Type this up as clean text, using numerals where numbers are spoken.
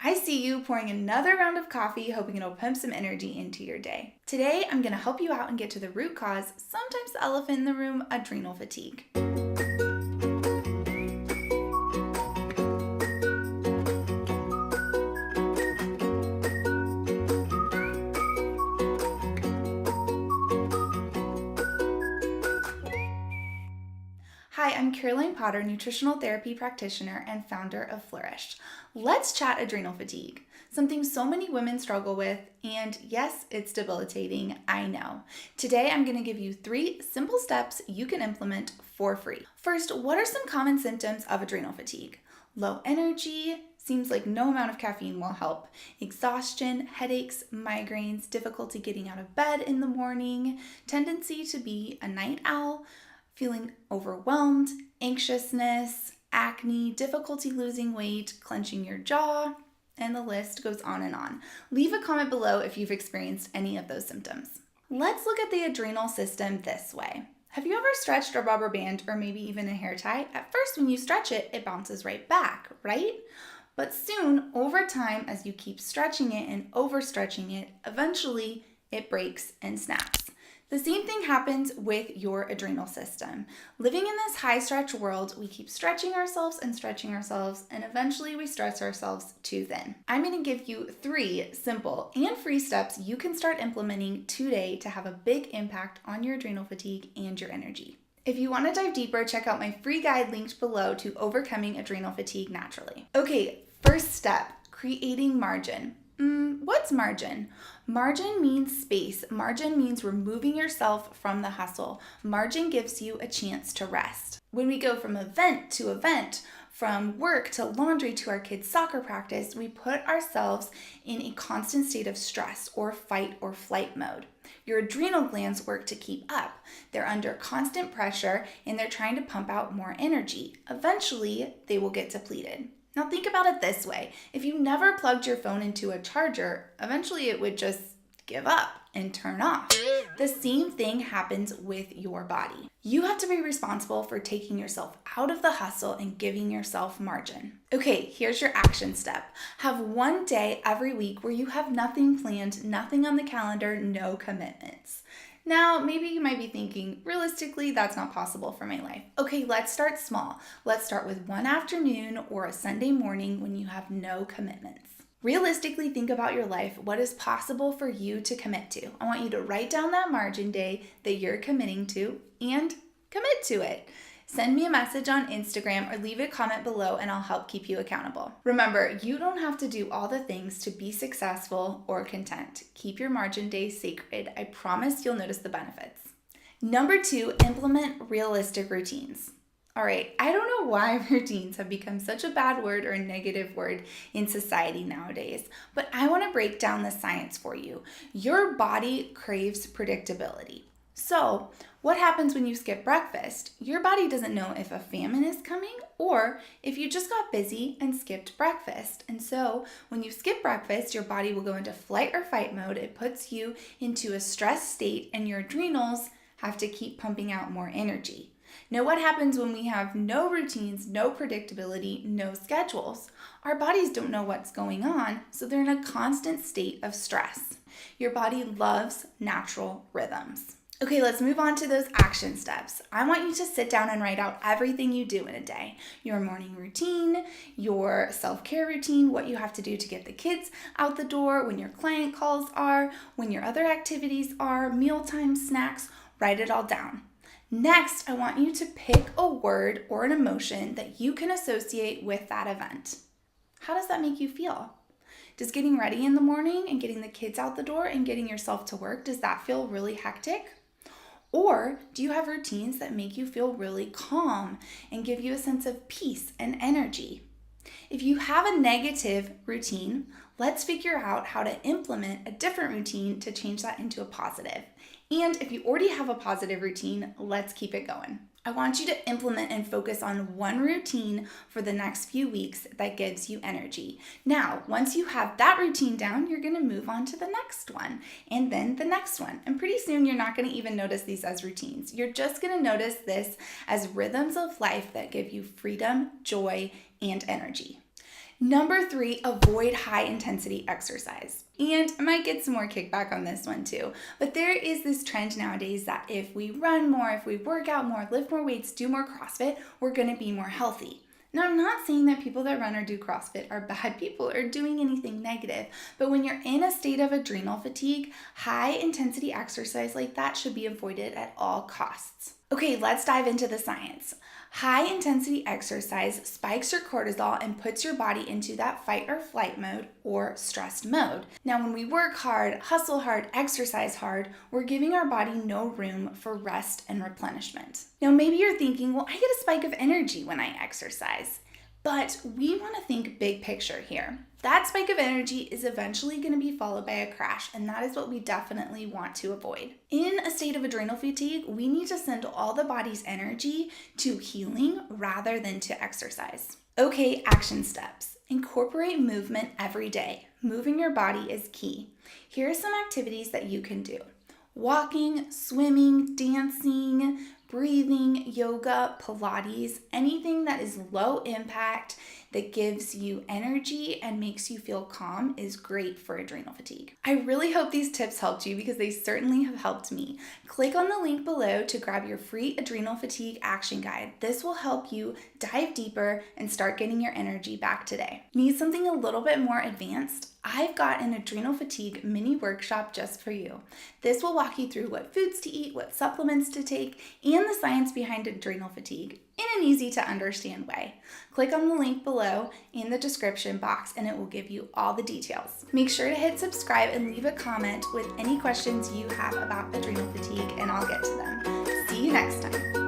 I see you pouring another round of coffee, hoping it'll pump some energy into your day. Today, I'm going to help you out and get to the root cause, sometimes the elephant in the room, adrenal fatigue. Hi, I'm Caroline Potter, nutritional therapy practitioner and founder of Flourish. Let's chat adrenal fatigue, something so many women struggle with, and yes, it's debilitating, I know. Today, I'm going to give you 3 simple steps you can implement for free. First, what are some common symptoms of adrenal fatigue? Low energy, seems like no amount of caffeine will help. Exhaustion, headaches, migraines, difficulty getting out of bed in the morning, tendency to be a night owl, feeling overwhelmed, anxiousness, acne, difficulty losing weight, clenching your jaw, and the list goes on and on. Leave a comment below if you've experienced any of those symptoms. Let's look at the adrenal system this way. Have you ever stretched a rubber band or maybe even a hair tie? At first, when you stretch it, it bounces right back, right? But soon, over time, as you keep stretching it and overstretching it, eventually it breaks and snaps. The same thing happens with your adrenal system. Living in this high stretch world, we keep stretching ourselves, and eventually we stretch ourselves too thin. I'm going to give you 3 simple and free steps you can start implementing today to have a big impact on your adrenal fatigue and your energy. If you want to dive deeper, check out my free guide linked below to overcoming adrenal fatigue naturally. Okay, first step, creating margin. What's margin? Margin means space. Margin means removing yourself from the hustle. Margin gives you a chance to rest. When we go from event to event, from work to laundry to our kids' soccer practice, we put ourselves in a constant state of stress or fight or flight mode. Your adrenal glands work to keep up. They're under constant pressure and they're trying to pump out more energy. Eventually, they will get depleted. Now think about it this way. If you never plugged your phone into a charger, eventually it would just give up and turn off. The same thing happens with your body. You have to be responsible for taking yourself out of the hustle and giving yourself margin. Okay, here's your action step. Have one day every week where you have nothing planned, nothing on the calendar, no commitments. Now, maybe you might be thinking, realistically, that's not possible for my life. Okay, let's start small. Let's start with one afternoon or a Sunday morning when you have no commitments. Realistically, think about your life. What is possible for you to commit to? I want you to write down that margin day that you're committing to and commit to it. Send me a message on Instagram or leave a comment below and I'll help keep you accountable. Remember, you don't have to do all the things to be successful or content. Keep your margin days sacred. I promise you'll notice the benefits. Number 2, implement realistic routines. All right, I don't know why routines have become such a bad word or a negative word in society nowadays, but I want to break down the science for you. Your body craves predictability. So, what happens when you skip breakfast? Your body doesn't know if a famine is coming or if you just got busy and skipped breakfast. And so, when you skip breakfast, your body will go into flight or fight mode. It puts you into a stress state and your adrenals have to keep pumping out more energy. Now, what happens when we have no routines, no predictability, no schedules? Our bodies don't know what's going on, so they're in a constant state of stress. Your body loves natural rhythms. Okay, let's move on to those action steps. I want you to sit down and write out everything you do in a day. Your morning routine, your self-care routine, what you have to do to get the kids out the door, when your client calls are, when your other activities are, mealtime, snacks, write it all down. Next, I want you to pick a word or an emotion that you can associate with that event. How does that make you feel? Does getting ready in the morning and getting the kids out the door and getting yourself to work, does that feel really hectic? Or do you have routines that make you feel really calm and give you a sense of peace and energy? If you have a negative routine, let's figure out how to implement a different routine to change that into a positive. And if you already have a positive routine, let's keep it going. I want you to implement and focus on one routine for the next few weeks that gives you energy. Now, once you have that routine down, you're going to move on to the next one and then the next one. And pretty soon, you're not going to even notice these as routines. You're just going to notice this as rhythms of life that give you freedom, joy, and energy. Number 3, avoid high intensity exercise. And I might get some more kickback on this one too, but there is this trend nowadays that if we run more, if we work out more, lift more weights, do more CrossFit, we're gonna be more healthy. Now, I'm not saying that people that run or do CrossFit are bad people or doing anything negative, but when you're in a state of adrenal fatigue, high intensity exercise like that should be avoided at all costs. Okay, let's dive into the science. High intensity exercise spikes your cortisol and puts your body into that fight or flight mode or stressed mode. Now, when we work hard, hustle hard, exercise hard, we're giving our body no room for rest and replenishment. Now, maybe you're thinking, well, I get a spike of energy when I exercise. But we want to think big picture here. That spike of energy is eventually going to be followed by a crash, and that is what we definitely want to avoid. In a state of adrenal fatigue, we need to send all the body's energy to healing rather than to exercise. Okay, action steps. Incorporate movement every day. Moving your body is key. Here are some activities that you can do. Walking, swimming, dancing, breathing, yoga, Pilates, anything that is low impact, that gives you energy and makes you feel calm is great for adrenal fatigue. I really hope these tips helped you because they certainly have helped me. Click on the link below to grab your free adrenal fatigue action guide. This will help you dive deeper and start getting your energy back today. Need something a little bit more advanced? I've got an adrenal fatigue mini workshop just for you. This will walk you through what foods to eat, what supplements to take, and the science behind adrenal fatigue in an easy to understand way. Click on the link below in the description box and it will give you all the details. Make sure to hit subscribe and leave a comment with any questions you have about adrenal fatigue and I'll get to them. See you next time.